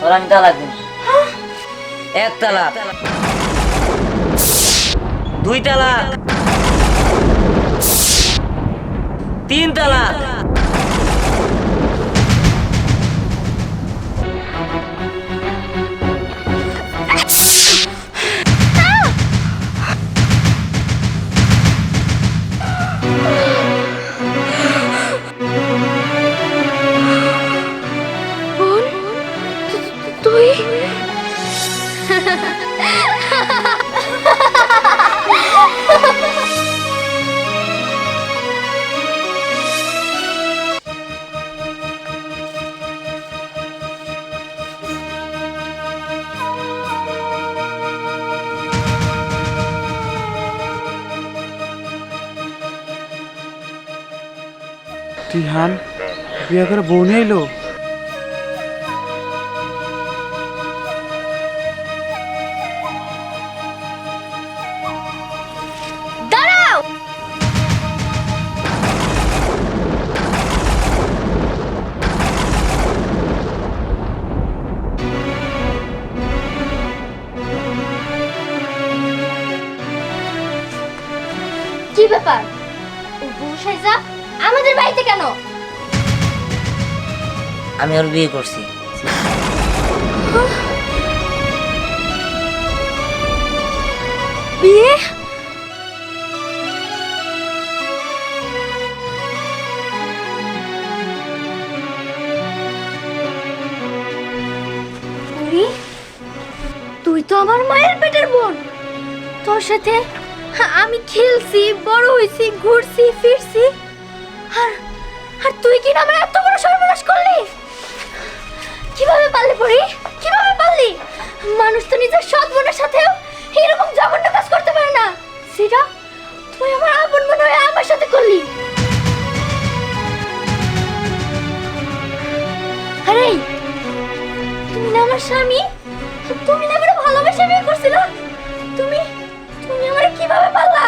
ওর আমি তালাক দিন। এক তালাক, দুই তালাক, তিন তালাক। বোন, তুই রিহান বিয়ে করে বউ নিয়ে এলো। দাঁড়াও। কি ব্যাপার? ও বউ সাইজা আমাদের বাড়িতে কেন? আমি ওর বিয়ে করছি। বিয়ে? বুড়ি, তুই তো আমার মায়ের পেটের বোন। তোর সাথে আমি খেলছি, বড় হয়েছি, ঘুরছি ফিরছি, আর আর তুই কি না আমার এত বড় সর্বনাশ করলি? কিভাবে পারলি বুড়ি? কিভাবে পারলি? মানুষ তো নিজের সৎ বোনের সাথেও এরকম জঘন্য কাজ করতে পারে না। সেটা তুই আমার আপন মনে হয়ে আমার সাথে করলি। আরে তুমি না আমার স্বামী, তুমি না আমার ভালোবাসা বিয়ে করছিলা। তুমি তুমি আমার কিভাবে পারলা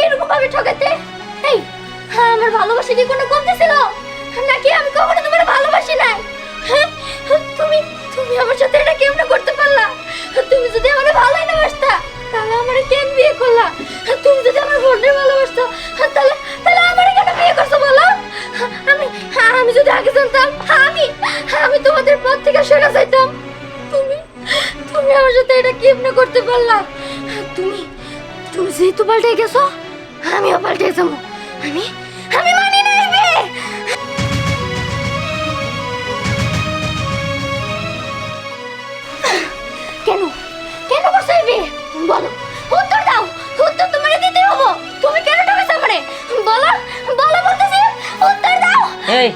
এরকম ভাবে ঠকাতে? এই আমার ভালোবাসা কি কোনো কমতি ছিল নাকি আমি কখনো তোমার ভালোবাসি নাই? হ্যাঁ, তুমি তুমি আমার সাথে এটা কেমনে করতে পারলা? তুমি যদি আমার ভালোই না বাসতা তাহলে আমারে কেন বিয়ে করলা? তুমি যদি আমার বোনের ভালোবাসতো তাহলে তাহলে আমারে কেন বিয়ে করছো বলো? আমি আমি যদি আগে জানতাম আমি আমি তোমাদের পথ থেকে সরে যাইতাম। তুমি তুমি আমার সাথে এটা কেমনে করতে পারলা? তুমি তুমি যেহেতু পাল্টে গেছো আমিও পাল্টে যাবো। আমি আমি মানি না এই বিয়ে। কেন কেন করছো এই বিয়ে? বলো, উত্তর দাও। উত্তর তোমারে দিতে হবে। তুমি কেন ঠকেছো আমারে? বলো বলো বলতেছি, উত্তর দাও। এই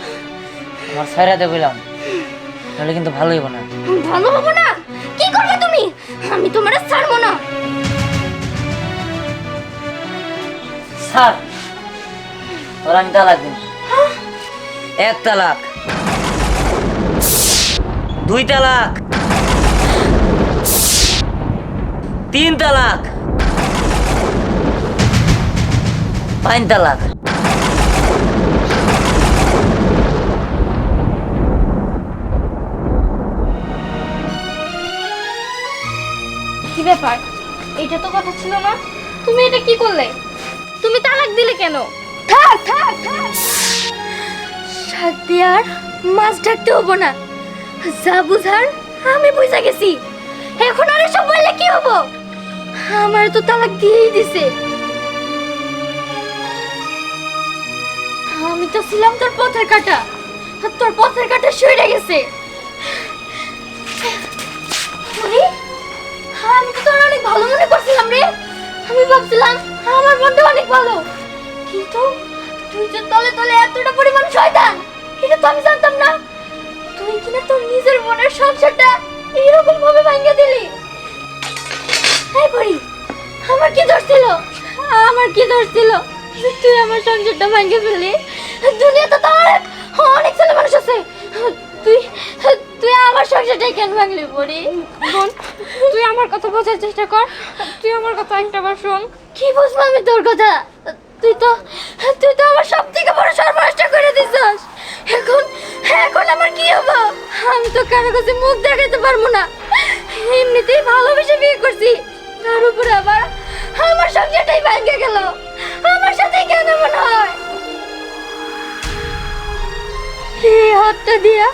আমার ছাইরাতে কইলাম, তাহলে কিন্তু ভালো হইব না। ভালো হবো না? কি করবে তুমি? আমি তোমারে ছাড়বো না। স্যার, ওর আমি তালাক দিন। এক তালাক, দুই তালাক, তিন তালাক, পাঁচ তালাক। কি ব্যাপার? এটা তো কথা ছিল না। তুমি এটা কি করলে? তুমি তালাক দিলে কেন? থাক থাক থাক, সাথে আর মাছ ঢাকতে হবো না। যা বুঝার আমি বুঝা গেছি। এখন আর এসব বললে কি হবো? আমার তো তালাক দিয়েই দিছে। আমি তো ছিলাম তোর পথের কাঁটা, আর তোর পথের কাঁটা সরে গেছে। বুড়ি, আমি তো তোর অনেক ভালো মনে করছিলাম রে। আমি ভাবছিলাম আমার মনটা অনেক ভালো, কিন্তু তুই যে তলে তলে এতটা পরিমাণ শয়তান এটা তো আমি জানতাম না। তুই কিনা তোর নিজের মনের সংসারটা এরকম ভাবে ভাঙিয়ে দিলি। এই বুড়ি, আমার কি দোষ ছিল? আমার কি দোষ ছিল যে তুই আমার সংসারটা ভাঙিয়ে ফেললি? দুনিয়াতে তো অনেক অনেক ছেলে মানুষ আছে, তুই তুই আমার সংসারটাই কেন ভাঙলি বুড়ি? বোন, তুই আমার কথা বোঝার চেষ্টা কর। তুই আমার কথা একটাবার শোন। কি বুঝবো আমি তোর কথা? তুই তো আমার সব থেকে বড় সর্বনাশটা করে দিছিস। এখন এখন আমার কি হবে? আমি তো কারো কাছে মুখ দেখাতে পারবো না। এমনিতেই ভালোবেসে বিয়ে করছি, তার উপরে আবার আমার সংসারটাই ভেঙে গেল। আমার সাথে কেন মনে হয় এই হাতটা দিয়া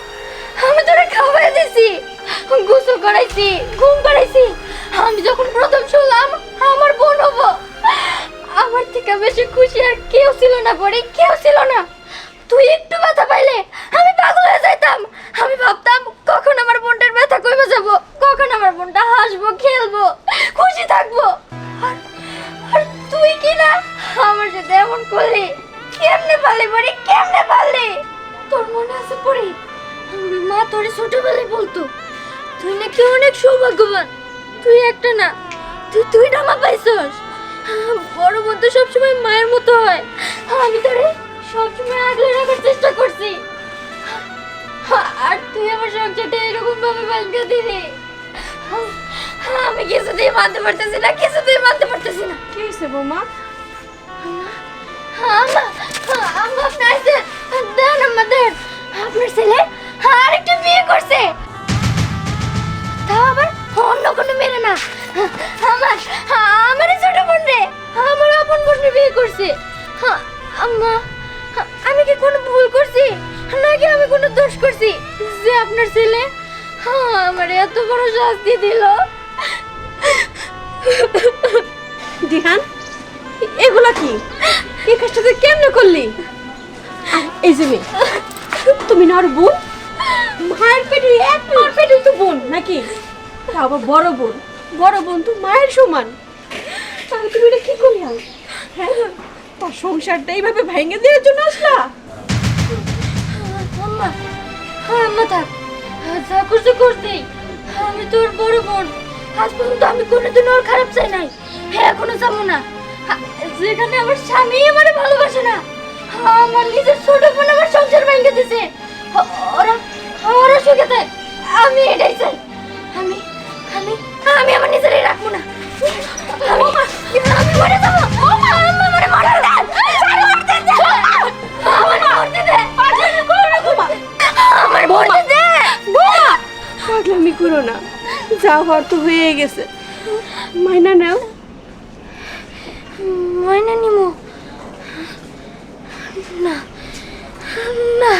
আমি তোরে খাওয়াই দিছি, গোসল করাইছি, ঘুম করাইছি। আমি যখন প্রথম শুনলাম আমার বোন হবো, আমার থেকে বেশি খুশি আর কেউ ছিল না, পরে কেউ ছিল না। তুই একটু ব্যথা পাইলে আমি পাগল হয়ে যাইতাম। আমি ভাবতাম কখন আমার বোনটার ব্যথা কমে যাব, কখন আমার বোনটা হাসবো, খেলবো, খুশি থাকবো। আর আর তুই কি না আমার সাথে এমন করলি? কেমনে পারলি পরে, কেমনে পারলি? তোর মনে আছে পরে আমার মা তোরে ছোটবেলায় বলতো তুই নাকি অনেক সৌভাগ্যবান, তুই একটা না তুই দুইটা মা পাইছস। বড় বোন তো সবসময় মায়ের মতো হয়, আমি তোরে সবসময় আগলে রাখার চেষ্টা করছি। আর তুই আমার সংসারটা এরকম ভাবে ভাঙিয়ে দিলি, আমি কিছুতেই মানতে পারতেছি না, কিছুতেই মানতে পারতেছি না। কি হয়েছে বৌমা? আপনার ছেলে আরেকটা বিয়ে করছে, তাও আবার অন্য কোনো মেয়ে না, আমার ছোট বোন রে, আমার আপন বোন বিয়ে করছে। আম্মা, আমি কি কোনো ভুল করছি নাকি আমি কোনো দোষ করছি যে আপনার ছেলে আমার এত বড় শাস্তি দিল? দিহান, এগুলা কি? এই কাজটা তুই কেমনে করলি? এই যে মেয়ে, তুমি না আর বোন, মায়ের পেটে এক মার পেটে তো বোন নাকি? তা আবার বড় বোন, বড় বোন তো মায়ের সমান। তাহলে তুমি এটা কি করলি? হ্যাঁ, তার সংসারটা এইভাবে ভেঙে দেওয়ার জন্য আসলা? আম্মা, আম্মা থাক, যা করছে করছেই। আমি তোর বড় বোন, আজ পর্যন্ত আমি কোনোদিন ওর খারাপ চাই নাই, এখনো চাবো না। যেখানে আমার স্বামী আমার ভালোবাসে না, আমার নিজের ছোট বোন আমার সংসার ভেঙে দিছে, ওরা ওরা সুখে থাক, আমি এটাই চাই। আমি আমি আমি আমার নিজেরই রাখবো না। আমি মরে যাবো। আম্মা, আমারে মারতে দে, মারতে দে, আমারে মারতে দে, আমার মরতে দে। পাগলামি করো না, যা হওয়ার তো হয়ে গেছে, মাইনা নাও। ময়না নিমো না, না।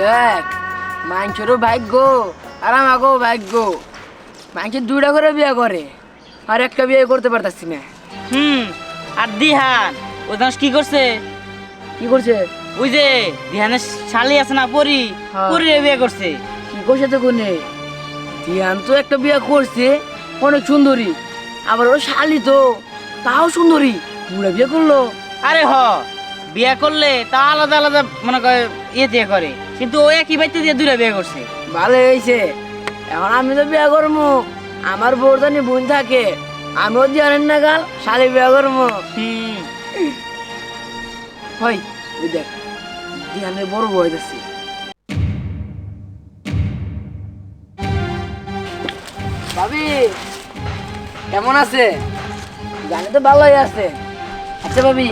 দেখ, মানুষেরও ভাগ্য আর আমাকেও ভাগ্য। মানুষের দুইটা করে বিয়ে করে, আর একটা বিয়ে করতে পারতাছি না। আর দিহান ও জানিস কি করছে? কি করছে? ওই যে দিহানের শালি আছে না, পরি, হ্যাঁ। পরিরে বিয়ে করছে। কি করছে তো কোনে? ধ্যান তো একটা বিয়ে করছে, অনেক সুন্দরী, আবার ওর শালি তো তাও সুন্দরী, পুরা বিয়ে করলো। আরে হ, বিয়ে করলে তা আলাদা আলাদা মনে করে ইয়ে দিয়ে করে, কিন্তু ও একই বাড়িতে দিয়ে দুইটা বিয়ে করছে। ভালো হয়েছে। এখন আমি তো বিয়ে করবো, আমার বউদানি বোন থাকে, আমিও দিহানের নাগাল শালি বিয়া করবো। হয় ওই দেখ দিহানের বড় বয় যাচ্ছে। ভাবি কেমন আছে? জানি তো ভালোই আছে। আচ্ছা ভাবি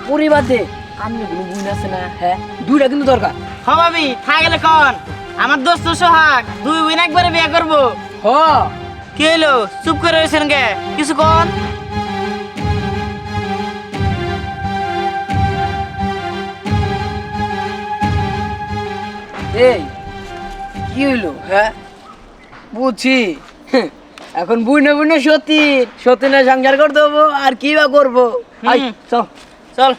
পরিবারে আমি কোনো বুঝ আছে না? হ্যাঁ দুইটা কিন্তু দরকার। হ ভাবি থাক গেলে কন আমার দোস্ত সোহাগ 2 বোন একবারে বিয়ে করবো। হ কি হলো চুপ করে রয়েছেন কে? কিছু কন। এই কি হইলো? হ্যাঁ বুঝছি এখন বুঝনে বুঝনে সত্যি সত্যি না সংসার করতে হবো আর কি বা করবো। আই, চল চল।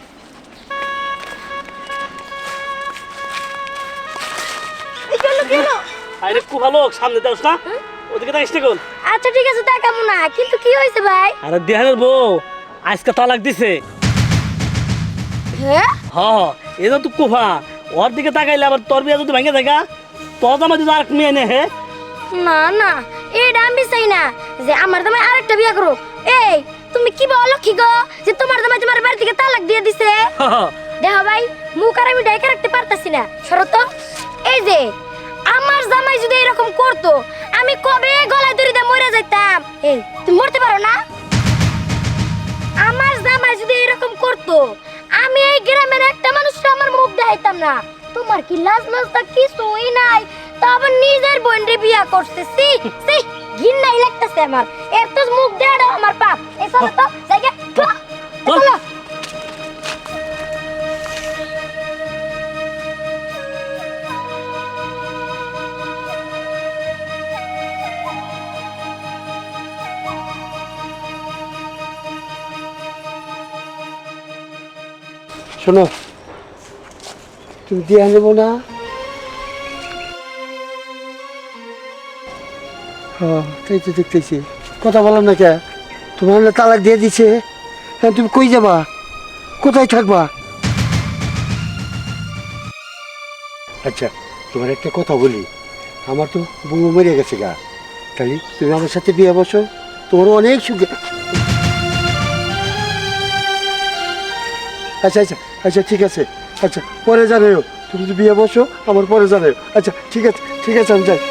আরে খুব ভালো সামনে দাও না ওদিকে তাকিস না কোন। আচ্ছা ঠিক আছে দেখাবো না, কিন্তু কি হয়েছে ভাই? আরে দেহানের বউ আজকে তালাক দিছে। হ্যাঁ হ্যাঁ এটা তো কুফা ওর দিকে তাকাইলে আবার তোর বিয়া যদি ভেঙে দেখা তোর জামাই যদি আরেক মেয়ে নে। হে না না, এটা আমি চাই না যে আমার দামাই আরেকটা বিয়ে করো। এই তুমি কি বলো কি গো যে তোমার দামাই তোমার বাড়ি থেকে তালাক দিয়ে দিছে? দেখো ভাই মুখ আর আমি ডাইকা রাখতে পারতাছি না, সরো তো। এই যে আমার জামাই যদি এরকম করতো আমি কবে গলায় দড়ি দিয়ে মরে যাইতাম। এই তুমি মরতে পারো না? আমার জামাই যদি এরকম করতো আমি এই গ্রামের একটা মানুষকে আমার মুখ দেখাইতাম না। তোমার কি লাজ লজ্জা কিছুই নাই? তা আবার নিজের বোনরে বিয়া করতেছি, সি ঘিন্নাই লাগতেছে আমার। এত মুখ দেওয়াটা আমার পাপ। এই চলো তো জায়গা চলো। শোনো তুমি দিয়ে নেবো না? হ্যাঁ তাই তো দেখতেছি। কথা বলো না কে? তোমার না তালাক দিয়ে দিছে, হ্যাঁ তুমি কই যাবা? কোথায় থাকবা? আচ্ছা তোমার একটা কথা বলি, আমার তো বউ মরে গেছে গা, তাহলে তুমি আমার সাথে বিয়ে বসো, তোমারও অনেক সুখে। আচ্ছা আচ্ছা আচ্ছা ঠিক আছে, আচ্ছা পরে জানাও, তুমি যদি বিয়ে বসো আমার পরে জানাও। আচ্ছা ঠিক আছে ঠিক আছে আমি যাই।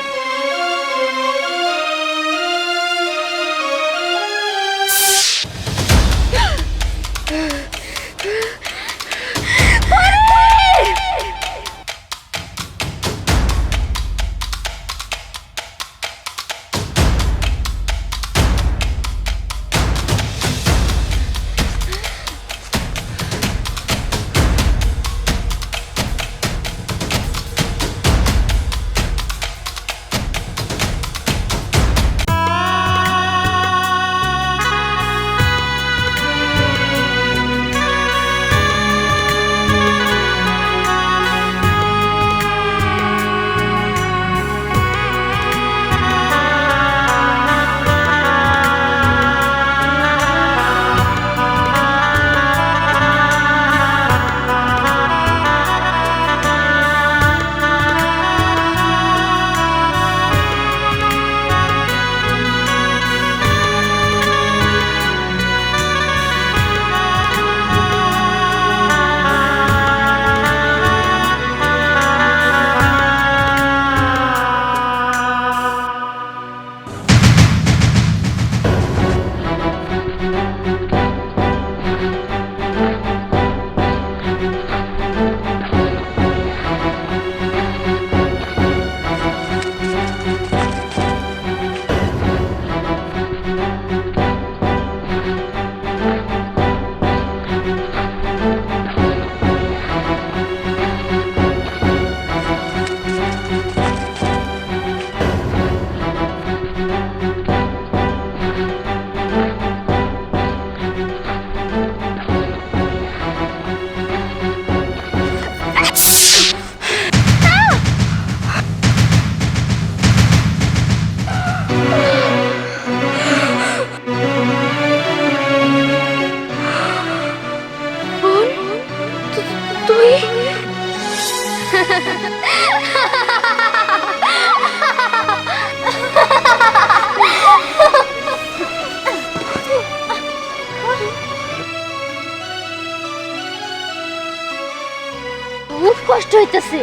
খুব কষ্ট হইতেছে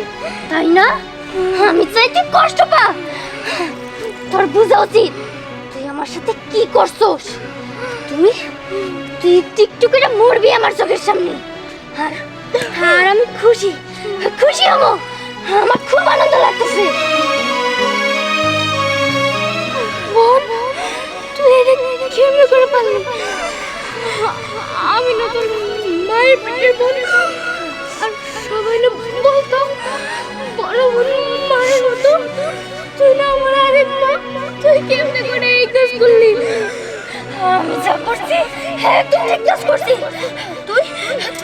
তাই না? আমি চাই তুই কষ্ট পা। তোর বোঝা উচিত তুই আমার সাথে কি করছস। তুই তুই টিকটুকিটা মরবি আমার চোখের সামনে। আর আর আমি খুশি খুশি হবো। আমার খুব আনন্দ লাগতেছে। বোন, তুই এটা কেমনে করে পারলি? আমি না তোর মায়ের পেটের বোন। আর সবাই না বলতো বড় বোন মায়ের মতো। তুই না আমার আরেক মা। তুই কেমনে করে এই কাজ করলি? আমি যা করছি একদম ঠিক কাজ করছি। তুই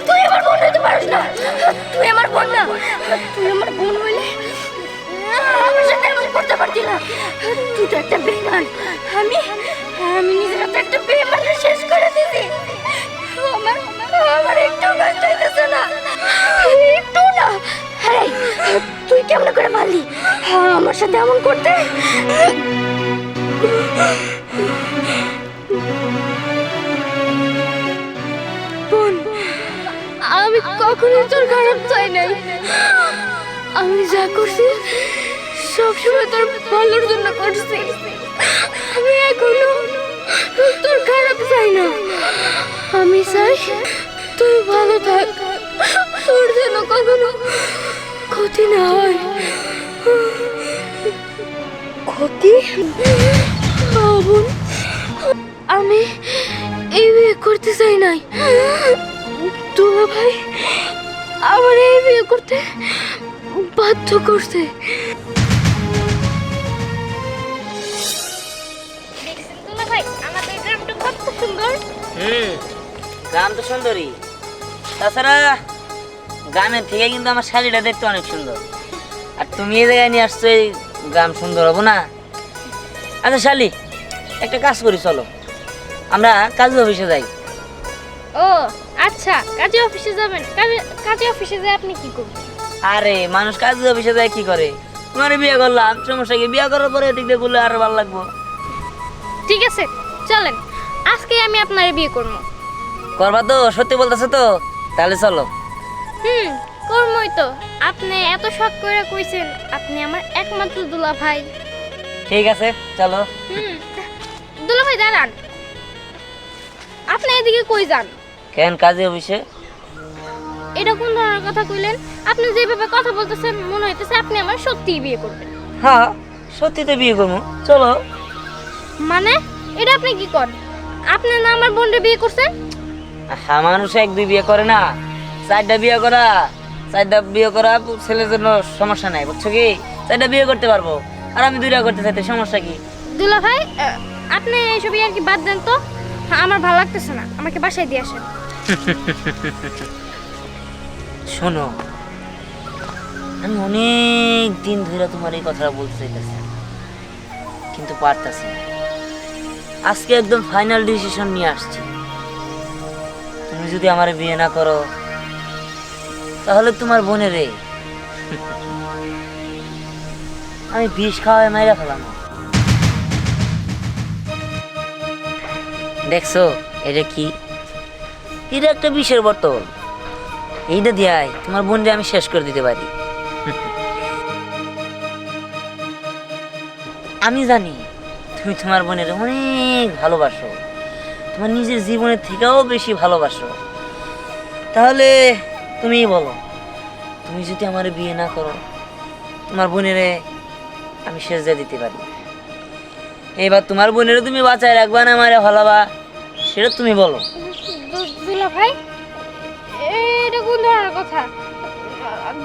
তুই আমার বোন হইতে পারিস না। তুই আমার বোন না। তুই আমার বোন হইলে আমার সাথে এমন করতে পারতি না। তুই তো একটা বেঈমান। আমি আমি নিজের হাতে একটা বেঈমানকে শেষ করে দিছি। আমার আমার একটু কষ্ট হইতেছে না, একটু না। আরে তুই কেমন করে পারলি আমার সাথে এমন করতে? বোন, আমি কখনোই তোর খারাপ চাই নাই। আমি যা করছি সবসময় তোর ভালোর জন্য করছি। আমি এখনো তোর খারাপ চাই না। আমি চাই তুই ভালো থাক, তোর যেন কখনো ক্ষতি না হয়। ক্ষতি? বোন, আমি এই বিয়ে করতে চাই নাই। দুলা ভাই আমার এই বিয়ে করতে বাধ্য করছে। দুলা ভাই, আমাদের গ্রামটা কত সুন্দর। গ্রাম তো সুন্দরই, তাছাড়া গ্রামের থেকে কিন্তু আমার শাড়িটা দেখতে অনেক সুন্দর। আর তুমি এই জায়গায় নিয়ে আসছো, এই গ্রাম সুন্দর হবো না? আচ্ছা শালি, একটা কাজ করি, চলো আমরা কাজী অফিসে যাই। ও আচ্ছা, কাজী অফিসে যাবেন? কাজী অফিসে যাই আপনি কি করবেন? আরে মানুষ কাজী অফিসে যায় কি করে? তোমার বিয়ে করলাম, সমস্যা কি? বিয়ে করার পরে এদিক দিয়ে বলে আরো ভালো লাগবো। ঠিক আছে চলেন, আজকে আমি আপনার বিয়ে করব। করবা তো? সত্যি বলতেছো তো? তাহলে চলো। করবই তো। আপনি এত শখ করে কইছেন, আপনি আমার একমাত্র দুলা ভাই। ঠিক আছে চলো। দুলা ভাই দাঁড়ান, আপনি এদিকে কই যান? কেন কাজী অফিসে? এটা কোন ধরনের কথা কইলেন? আপনি যেভাবে কথা বলতেছেন মনে হইতেছে আপনি আমার সত্যিই বিয়ে করবেন। হ্যাঁ সত্যি তো বিয়ে করবো। চলো। মানে এটা আপনি কি করেন? আপনি না আমার বোনকে বিয়ে করছেন? হ্যাঁ, মানুষ এক দুই বিয়ে করে না, চারটা বিয়ে করা। চারটা বিয়ে করা ছেলের জন্য সমস্যা নাই, বুঝছো কি? চারটা বিয়ে করতে পারবো, আর আমি দুইটা করতে চাইতে সমস্যা কি? দুলা ভাই আপনি এইসব আর কি বাদ দেন তো। আমার ভালো লাগতেছে না, আমাকে বাসায় দিয়ে আসেন। শোনো, আমি অনেক দিন ধরে তোমার এই কথাটা বলতে চাইতেছি, কিন্তু পারতাছি না। আজকে একদম ফাইনাল ডিসিশন নিয়ে আসছি। তুমি যদি আমার বিয়ে না করো, তাহলে তোমার বোনের আমি বিষ খাওয়ায় মাইরা ফেলাম। দেখছো এটা কি? এটা একটা বিষের বোতল। এইটা দিয়াই তোমার বোনকে আমি শেষ করে দিতে পারি। আমি জানি তুমি তোমার বোনের অনেক ভালোবাসো, তোমার নিজের জীবনের থেকেও বেশি ভালোবাসো। তাহলে তুমি বলো, তুমি যদি আমার বিয়ে না করো, তোমার বোনের আমি শেষ দিয়ে দিতে পারি। এবার তোমার বোনের তুমি বাঁচায় রাখবা না মারে ভালাবা, সেটা তুমি বলো। দুলা ভাই এটা কোন ধরনের কথা?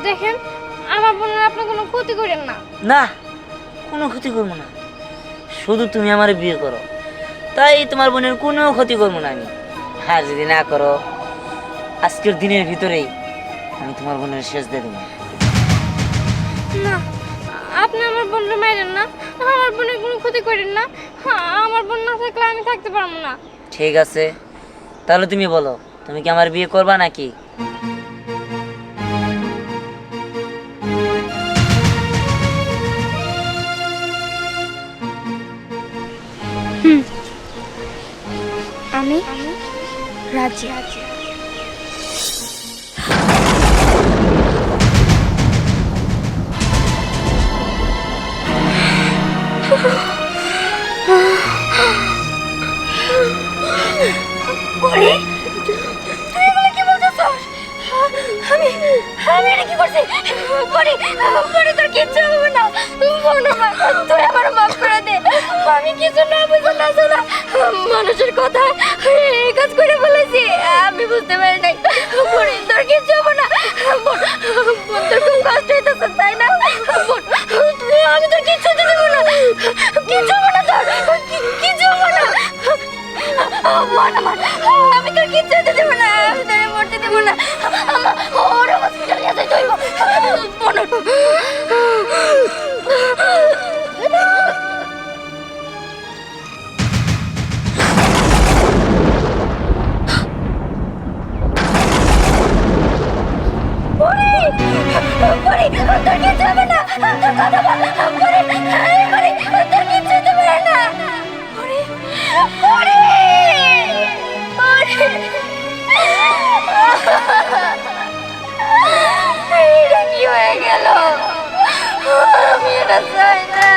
দেখেন আমার বোনের আপনি কোনো ক্ষতি করেন না। না, কোনো ক্ষতি করবো না, শুধু তুমি আমার বিয়ে করো, তাই তোমার বোনের কোনো ক্ষতি করবো না আমি। আর যদি না করো, আজকের দিনের ভিতরেই আমি তোমার বোনের শেষ দিয়ে দেবো। না, আপনি আমার বোনকে মারেন না, আমার বোনের কোনো ক্ষতি করেন না। আমার বোন না থাকলে আমি থাকতে পারবো না। ঠিক আছে, তাহলে তুমি বলো, তুমি কি আমার বিয়ে করবা নাকি? আমি রাজি। আমি এটা কি করছি? পরি, পরি তোর কিচ্ছু হবে না। বনমা, তুই আমার মাফ করে দে। আমি কিছু না বুঝে না শোনা মানুষের কথা এই কাজ করে ফেলেছি। আমি বুঝতে পারি নাই। পরি, তোর কিচ্ছু হবে না। বোন, বোন, তোর খুব কষ্ট হইতেছে তাই না? বোন, আমি তোর কিচ্ছু হতে দেবো না। কিচ্ছু হবে না তোর, কিচ্ছু হবে না। বোন আমার, আমি তোর কিচ্ছু হতে দেবো না। আমি তোর মরতে দেবো না। ওরা হসপিটালে যেতে হইব। বোন, পরি, তোর কিচ্ছু হবে না। তোর কথা বল। পরি, পরি, তোর কিচ্ছু হতে পারে না। পরি, পরি, পরি। এটা কি হয়ে গেল? আমি এটা চাই না।